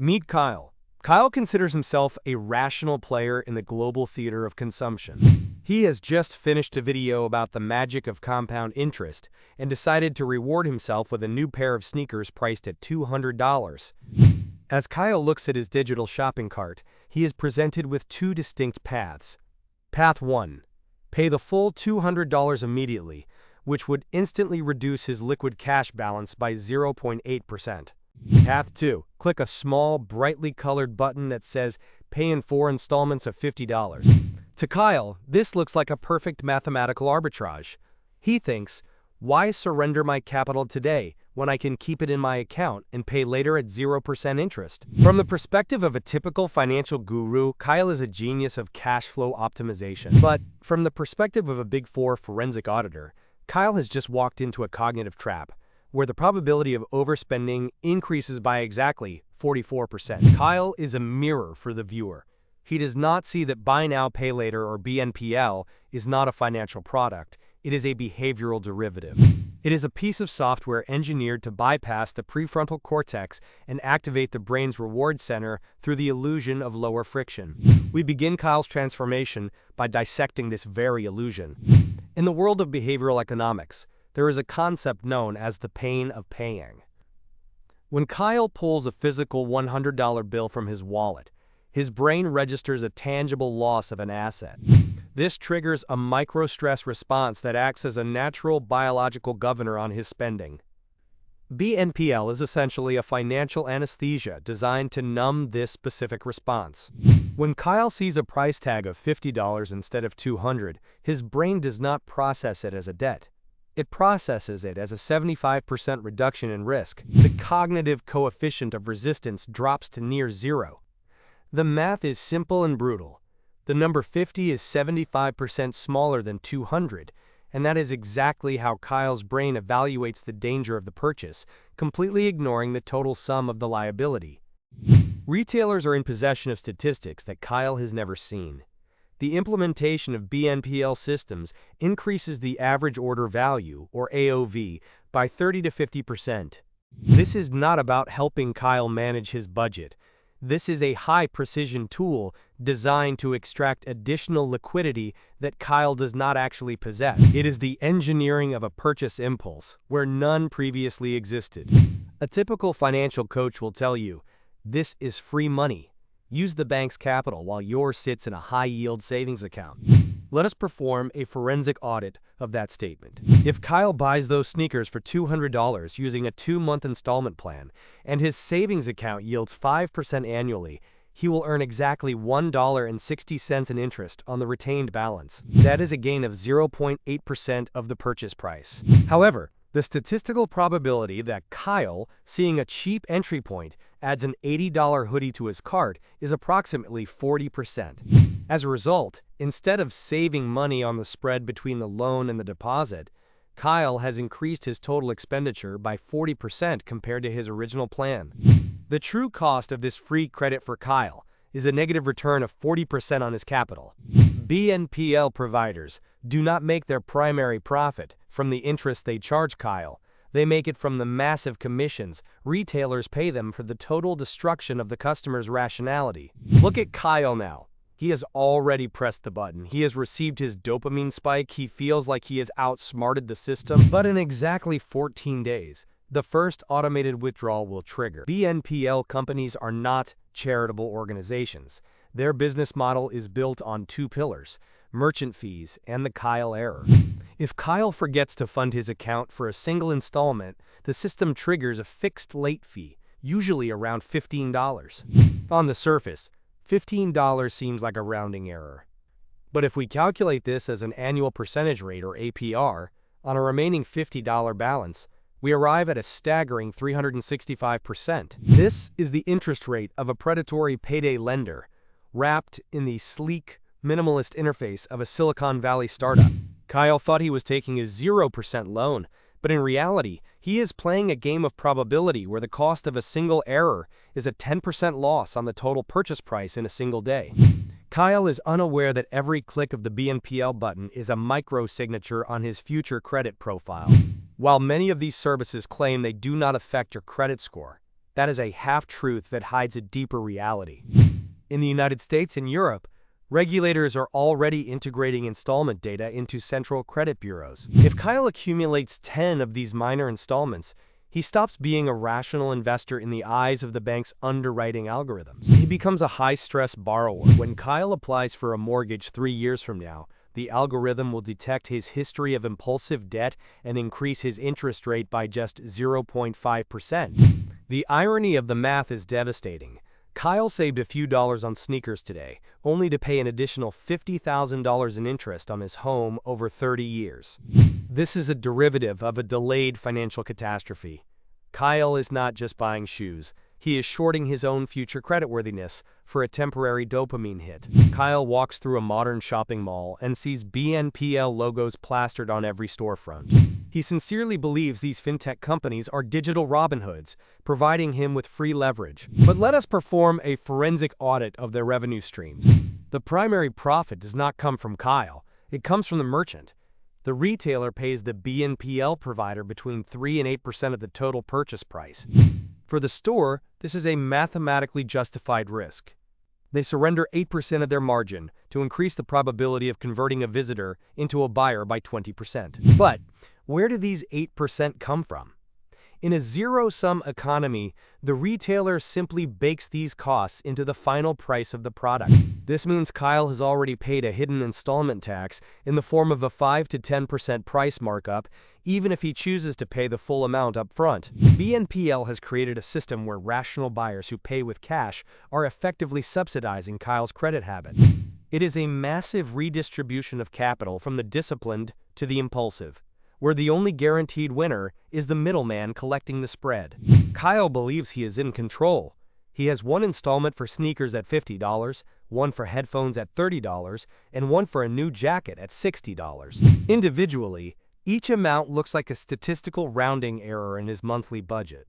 Meet Kyle. Kyle considers himself a rational player in the global theater of consumption. He has just finished a video about the magic of compound interest and decided to reward himself with a new pair of sneakers priced at $200. As Kyle looks at his digital shopping cart, he is presented with two distinct paths. Path 1. Pay the full $200 immediately, which would instantly reduce his liquid cash balance by 0.8%. Path 2. Click a small, brightly colored button that says, Pay in 4 installments of $50. To Kyle, this looks like a perfect mathematical arbitrage. He thinks, why surrender my capital today when I can keep it in my account and pay later at 0% interest? From the perspective of a typical financial guru, Kyle is a genius of cash flow optimization. But from the perspective of a Big Four forensic auditor, Kyle has just walked into a cognitive trap, where the probability of overspending increases by exactly 44%. Kyle is a mirror for the viewer. He does not see that buy now, pay later, or BNPL is not a financial product. It is a behavioral derivative. It is a piece of software engineered to bypass the prefrontal cortex and activate the brain's reward center through the illusion of lower friction. We begin Kyle's transformation by dissecting this very illusion. In the world of behavioral economics, there is a concept known as the pain of paying. When Kyle pulls a physical $100 bill from his wallet, his brain registers a tangible loss of an asset. This triggers a micro-stress response that acts as a natural biological governor on his spending. BNPL is essentially a financial anesthesia designed to numb this specific response. When Kyle sees a price tag of $50 instead of $200, his brain does not process it as a debt. It processes it as a 75% reduction in risk. The cognitive coefficient of resistance drops to near zero. The math is simple and brutal. The number 50 is 75% smaller than 200, and that is exactly how Kyle's brain evaluates the danger of the purchase, completely ignoring the total sum of the liability. Retailers are in possession of statistics that Kyle has never seen. The implementation of BNPL systems increases the average order value, or AOV, by 30 to 50%. This is not about helping Kyle manage his budget. This is a high-precision tool designed to extract additional liquidity that Kyle does not actually possess. It is the engineering of a purchase impulse, where none previously existed. A typical financial coach will tell you, this is free money. Use the bank's capital while yours sits in a high-yield savings account. Let us perform a forensic audit of that statement. If Kyle buys those sneakers for $200 using a 2-month installment plan, and his savings account yields 5% annually, he will earn exactly $1.60 in interest on the retained balance. That is a gain of 0.8% of the purchase price. However, the statistical probability that Kyle, seeing a cheap entry point, adds an $80 hoodie to his cart is approximately 40%. As a result, instead of saving money on the spread between the loan and the deposit, Kyle has increased his total expenditure by 40% compared to his original plan. The true cost of this free credit for Kyle is a negative return of 40% on his capital. BNPL providers do not make their primary profit from the interest they charge Kyle. They make it from the massive commissions retailers pay them for the total destruction of the customer's rationality. Look at Kyle now. He has already pressed the button. He has received his dopamine spike. He feels like he has outsmarted the system. But in exactly 14 days, the first automated withdrawal will trigger. BNPL companies are not charitable organizations. Their business model is built on two pillars: merchant fees and the Kyle error. If Kyle forgets to fund his account for a single installment, the system triggers a fixed late fee, usually around $15. On the surface, $15 seems like a rounding error. But if we calculate this as an annual percentage rate, or APR, on a remaining $50 balance, we arrive at a staggering 365%. This is the interest rate of a predatory payday lender, wrapped in the sleek, minimalist interface of a Silicon Valley startup. Kyle thought he was taking a 0% loan, but in reality, he is playing a game of probability where the cost of a single error is a 10% loss on the total purchase price in a single day. Kyle is unaware that every click of the BNPL button is a micro-signature on his future credit profile. While many of these services claim they do not affect your credit score, That is a half-truth that hides a deeper reality. In the United States and Europe, regulators are already integrating installment data into central credit bureaus. If Kyle accumulates 10 of these minor installments, he stops being a rational investor in the eyes of the bank's underwriting algorithms. He becomes a high-stress borrower. When Kyle applies for a mortgage 3 years from now, the algorithm will detect his history of impulsive debt and increase his interest rate by just 0.5%. The irony of the math is devastating. Kyle saved a few dollars on sneakers today, only to pay an additional $50,000 in interest on his home over 30 years. This is a derivative of a delayed financial catastrophe. Kyle is not just buying shoes. He is shorting his own future creditworthiness for a temporary dopamine hit. Kyle walks through a modern shopping mall and sees BNPL logos plastered on every storefront. He sincerely believes these fintech companies are digital Robin Hoods, providing him with free leverage. But let us perform a forensic audit of their revenue streams. The primary profit does not come from Kyle. It comes from the merchant. The retailer pays the BNPL provider between 3 and 8% of the total purchase price. For the store, this is a mathematically justified risk. They surrender 8% of their margin to increase the probability of converting a visitor into a buyer by 20%. But where do these 8% come from? In a zero-sum economy, the retailer simply bakes these costs into the final price of the product. This means Kyle has already paid a hidden installment tax in the form of a 5 to 10% price markup, even if he chooses to pay the full amount up front. BNPL has created a system where rational buyers who pay with cash are effectively subsidizing Kyle's credit habits. It is a massive redistribution of capital from the disciplined to the impulsive, where the only guaranteed winner is the middleman collecting the spread. Kyle believes he is in control. He has one installment for sneakers at $50, one for headphones at $30, and one for a new jacket at $60. Individually, each amount looks like a statistical rounding error in his monthly budget.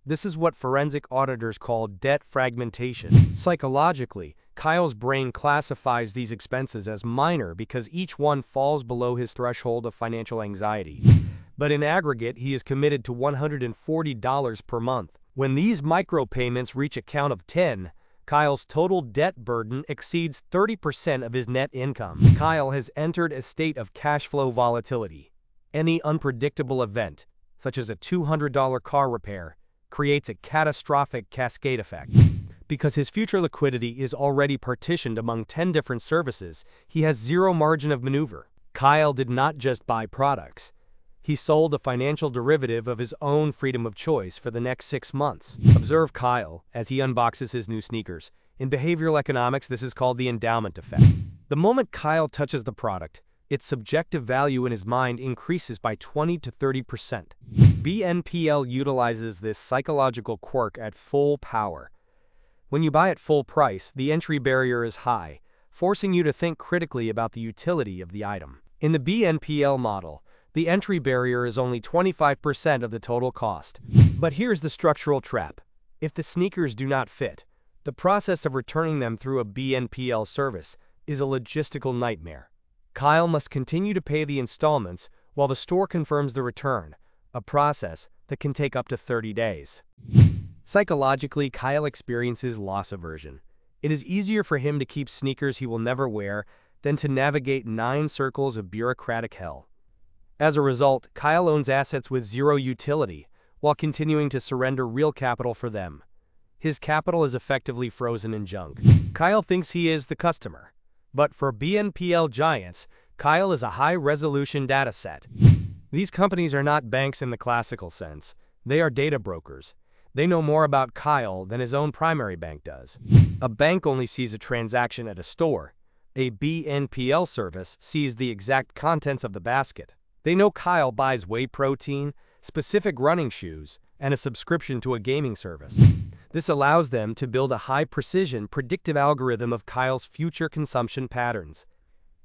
This is what forensic auditors call debt fragmentation. Psychologically, Kyle's brain classifies these expenses as minor because each one falls below his threshold of financial anxiety. But in aggregate, he is committed to $140 per month. When these micropayments reach a count of 10, Kyle's total debt burden exceeds 30% of his net income. Kyle has entered a state of cash flow volatility. Any unpredictable event, such as a $200 car repair, creates a catastrophic cascade effect. Because his future liquidity is already partitioned among 10 different services, he has zero margin of maneuver. Kyle did not just buy products. He sold a financial derivative of his own freedom of choice for the next 6 months. Observe Kyle as he unboxes his new sneakers. In behavioral economics, this is called the endowment effect. The moment Kyle touches the product, its subjective value in his mind increases by 20 to 30%. BNPL utilizes this psychological quirk at full power. When you buy at full price, the entry barrier is high, forcing you to think critically about the utility of the item. In the BNPL model, the entry barrier is only 25% of the total cost. But here's the structural trap. If the sneakers do not fit, the process of returning them through a BNPL service is a logistical nightmare. Kyle must continue to pay the installments while the store confirms the return, a process that can take up to 30 days. Psychologically, Kyle experiences loss aversion. It is easier for him to keep sneakers he will never wear than to navigate 9 circles of bureaucratic hell. As a result, Kyle owns assets with zero utility, while continuing to surrender real capital for them. His capital is effectively frozen in junk. Kyle thinks he is the customer. But for BNPL giants, Kyle is a high-resolution data set. These companies are not banks in the classical sense. They are data brokers. They know more about Kyle than his own primary bank does. A bank only sees a transaction at a store. A BNPL service sees the exact contents of the basket. They know Kyle buys whey protein, specific running shoes, and a subscription to a gaming service. This allows them to build a high-precision, predictive algorithm of Kyle's future consumption patterns.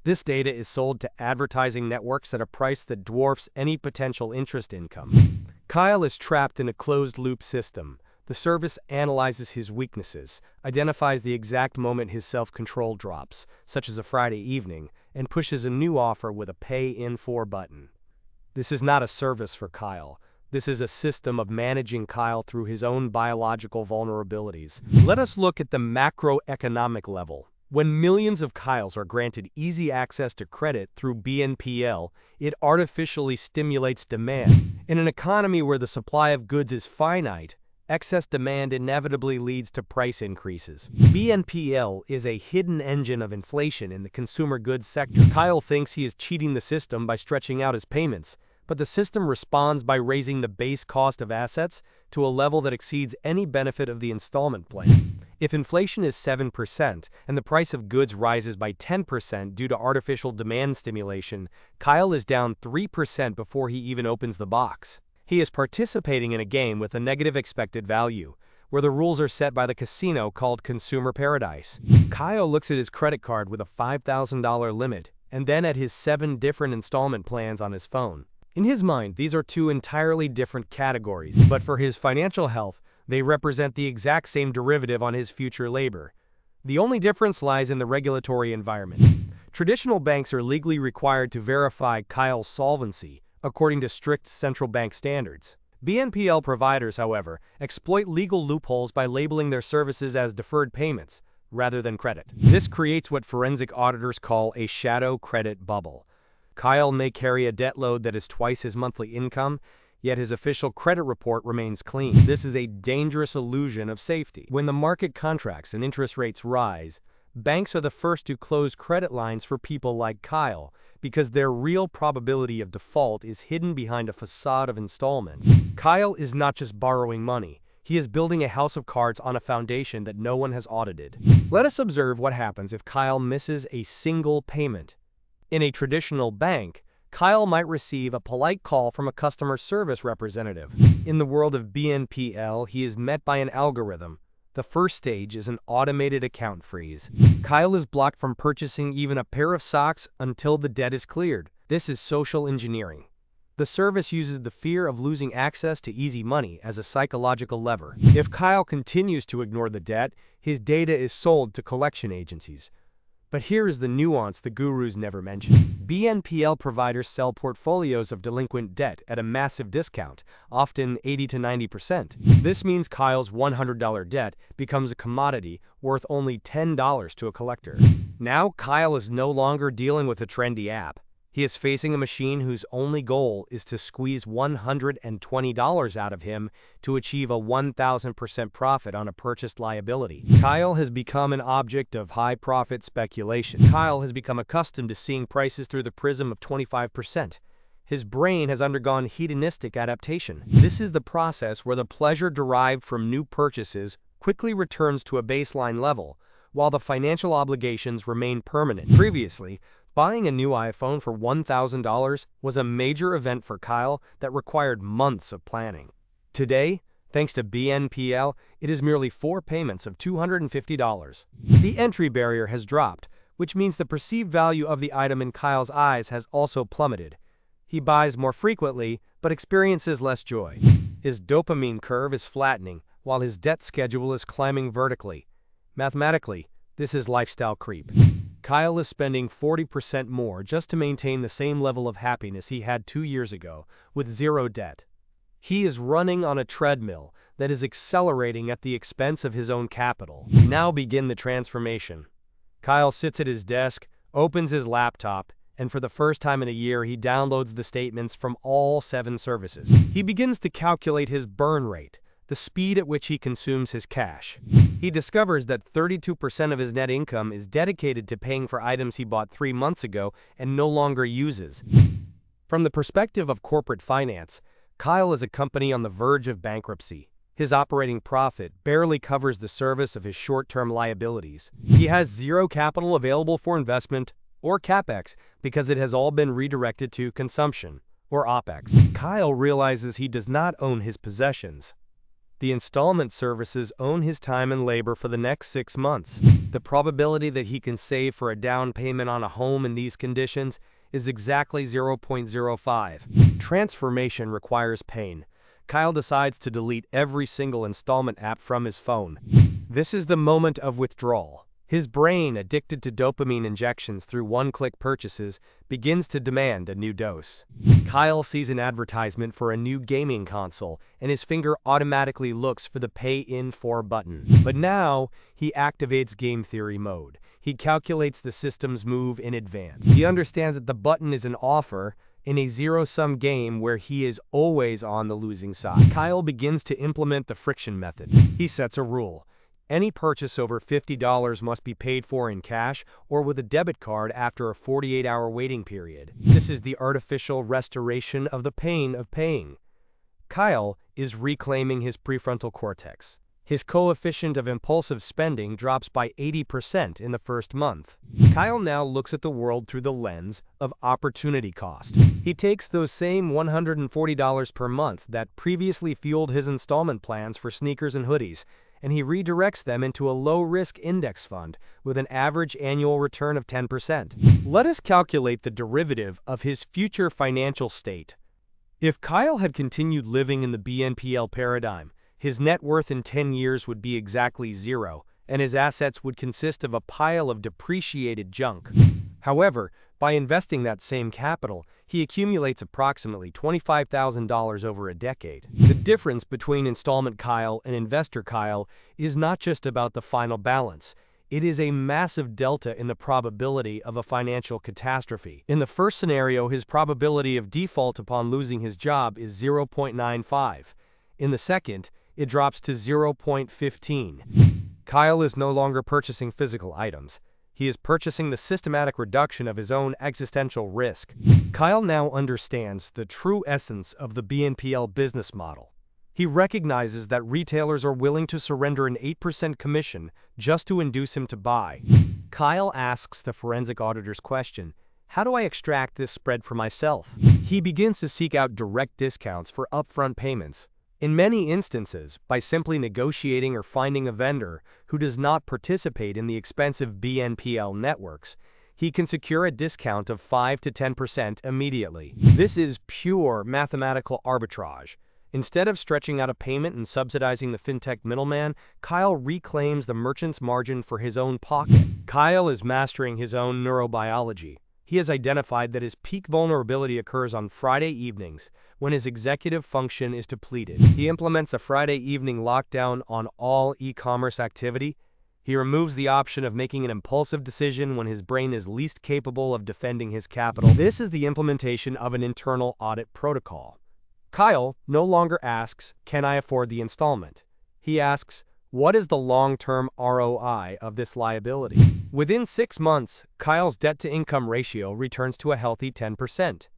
This data is sold to advertising networks at a price that dwarfs any potential interest income. Kyle is trapped in a closed-loop system. The service analyzes his weaknesses, identifies the exact moment his self-control drops, such as a Friday evening, and pushes a new offer with a Pay in 4 button. This is not a service for Kyle. This is a system of managing Kyle through his own biological vulnerabilities. Let us look at the macroeconomic level. When millions of Kyles are granted easy access to credit through BNPL, it artificially stimulates demand. In an economy where the supply of goods is finite, excess demand inevitably leads to price increases. BNPL is a hidden engine of inflation in the consumer goods sector. Kyle thinks he is cheating the system by stretching out his payments, but the system responds by raising the base cost of assets to a level that exceeds any benefit of the installment plan. If inflation is 7% and the price of goods rises by 10% due to artificial demand stimulation, Kyle is down 3% before he even opens the box. He is participating in a game with a negative expected value, where the rules are set by the casino called Consumer Paradise. Kyle looks at his credit card with a $5,000 limit, and then at his 7 different installment plans on his phone. In his mind, these are 2 entirely different categories, but for his financial health, they represent the exact same derivative on his future labor. The only difference lies in the regulatory environment. Traditional banks are legally required to verify Kyle's solvency, according to strict central bank standards. BNPL providers, however, exploit legal loopholes by labeling their services as deferred payments, rather than credit. This creates what forensic auditors call a shadow credit bubble. Kyle may carry a debt load that is twice his monthly income, yet his official credit report remains clean. This is a dangerous illusion of safety. When the market contracts and interest rates rise, banks are the first to close credit lines for people like Kyle, because their real probability of default is hidden behind a facade of installments. Kyle is not just borrowing money. He is building a house of cards on a foundation that no one has audited. Let us observe what happens if Kyle misses a single payment. In a traditional bank, Kyle might receive a polite call from a customer service representative. In the world of BNPL, he is met by an algorithm. The first stage is an automated account freeze. Kyle is blocked from purchasing even a pair of socks until the debt is cleared. This is social engineering. The service uses the fear of losing access to easy money as a psychological lever. If Kyle continues to ignore the debt, his data is sold to collection agencies. But here is the nuance the gurus never mention. BNPL providers sell portfolios of delinquent debt at a massive discount, often 80 to 90%. This means Kyle's $100 debt becomes a commodity worth only $10 to a collector. Now Kyle is no longer dealing with a trendy app. He is facing a machine whose only goal is to squeeze $120 out of him to achieve a 1,000% profit on a purchased liability. Kyle has become an object of high-profit speculation. Kyle has become accustomed to seeing prices through the prism of 25%. His brain has undergone hedonistic adaptation. This is the process where the pleasure derived from new purchases quickly returns to a baseline level, while the financial obligations remain permanent. Previously, buying a new iPhone for $1,000 was a major event for Kyle that required months of planning. Today, thanks to BNPL, it is merely 4 payments of $250. The entry barrier has dropped, which means the perceived value of the item in Kyle's eyes has also plummeted. He buys more frequently, but experiences less joy. His dopamine curve is flattening, while his debt schedule is climbing vertically. Mathematically, this is lifestyle creep. Kyle is spending 40% more just to maintain the same level of happiness he had 2 years ago, with zero debt. He is running on a treadmill that is accelerating at the expense of his own capital. Now begin the transformation. Kyle sits at his desk, opens his laptop, and for the first time in a year he downloads the statements from all 7 services. He begins to calculate his burn rate, the speed at which he consumes his cash. He discovers that 32% of his net income is dedicated to paying for items he bought 3 months ago and no longer uses. From the perspective of corporate finance, Kyle is a company on the verge of bankruptcy. His operating profit barely covers the service of his short-term liabilities. He has zero capital available for investment or CapEx because it has all been redirected to consumption, or OpEx. Kyle realizes he does not own his possessions. The installment services own his time and labor for the next 6 months. The probability that he can save for a down payment on a home in these conditions is exactly 0.05. Transformation requires pain. Kyle decides to delete every single installment app from his phone. This is the moment of withdrawal. His brain, addicted to dopamine injections through one-click purchases, begins to demand a new dose. Kyle sees an advertisement for a new gaming console, and his finger automatically looks for the Pay in 4 button. But now, he activates game theory mode. He calculates the system's move in advance. He understands that the button is an offer in a zero-sum game where he is always on the losing side. Kyle begins to implement the friction method. He sets a rule. Any purchase over $50 must be paid for in cash or with a debit card after a 48-hour waiting period. This is the artificial restoration of the pain of paying. Kyle is reclaiming his prefrontal cortex. His coefficient of impulsive spending drops by 80% in the first month. Kyle now looks at the world through the lens of opportunity cost. He takes those same $140 per month that previously fueled his installment plans for sneakers and hoodies, and he redirects them into a low-risk index fund with an average annual return of 10%. Let us calculate the derivative of his future financial state. If Kyle had continued living in the BNPL paradigm, his net worth in 10 years would be exactly zero, and his assets would consist of a pile of depreciated junk. However, by investing that same capital, he accumulates approximately $25,000 over a decade. The difference between installment Kyle and investor Kyle is not just about the final balance. It is a massive delta in the probability of a financial catastrophe. In the first scenario, his probability of default upon losing his job is 0.95. In the second, it drops to 0.15. Kyle is no longer purchasing physical items. He is purchasing the systematic reduction of his own existential risk. Kyle now understands the true essence of the BNPL business model. He recognizes that retailers are willing to surrender an 8% commission just to induce him to buy. Kyle asks the forensic auditor's question, "How do I extract this spread for myself?" He begins to seek out direct discounts for upfront payments. In many instances, by simply negotiating or finding a vendor who does not participate in the expensive BNPL networks, he can secure a discount of 5 to 10% immediately. This is pure mathematical arbitrage. Instead of stretching out a payment and subsidizing the fintech middleman, Kyle reclaims the merchant's margin for his own pocket. Kyle is mastering his own neurobiology. He has identified that his peak vulnerability occurs on Friday evenings, when his executive function is depleted. He implements a Friday evening lockdown on all e-commerce activity. He removes the option of making an impulsive decision when his brain is least capable of defending his capital. This is the implementation of an internal audit protocol. Kyle no longer asks, "Can I afford the installment?" He asks, "What is the long-term ROI of this liability?" Within 6 months, Kyle's debt-to-income ratio returns to a healthy 10%.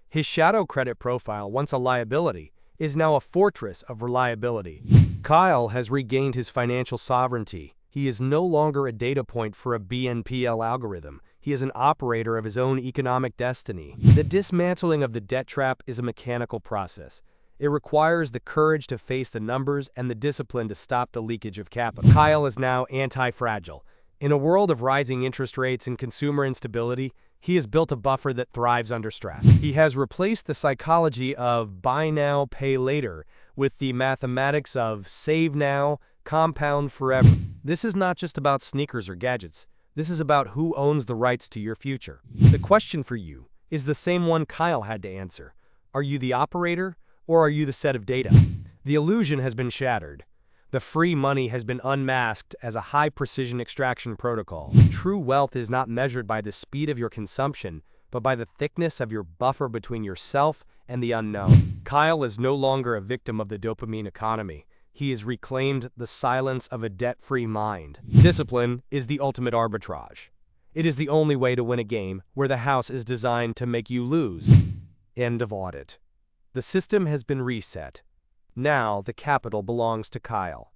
His shadow credit profile, once a liability, is now a fortress of reliability. Kyle has regained his financial sovereignty. He is no longer a data point for a BNPL algorithm. He is an operator of his own economic destiny. The dismantling of the debt trap is a mechanical process. It requires the courage to face the numbers and the discipline to stop the leakage of capital. Kyle is now anti-fragile. In a world of rising interest rates and consumer instability, he has built a buffer that thrives under stress. He has replaced the psychology of buy now, pay later with the mathematics of save now, compound forever. This is not just about sneakers or gadgets. This is about who owns the rights to your future. The question for you is the same one Kyle had to answer. Are you the operator, or are you the set of data? The illusion has been shattered. The free money has been unmasked as a high-precision extraction protocol. True wealth is not measured by the speed of your consumption, but by the thickness of your buffer between yourself and the unknown. Kyle is no longer a victim of the dopamine economy. He has reclaimed the silence of a debt-free mind. Discipline is the ultimate arbitrage. It is the only way to win a game where the house is designed to make you lose. End of audit. The system has been reset. Now the capital belongs to Kyle.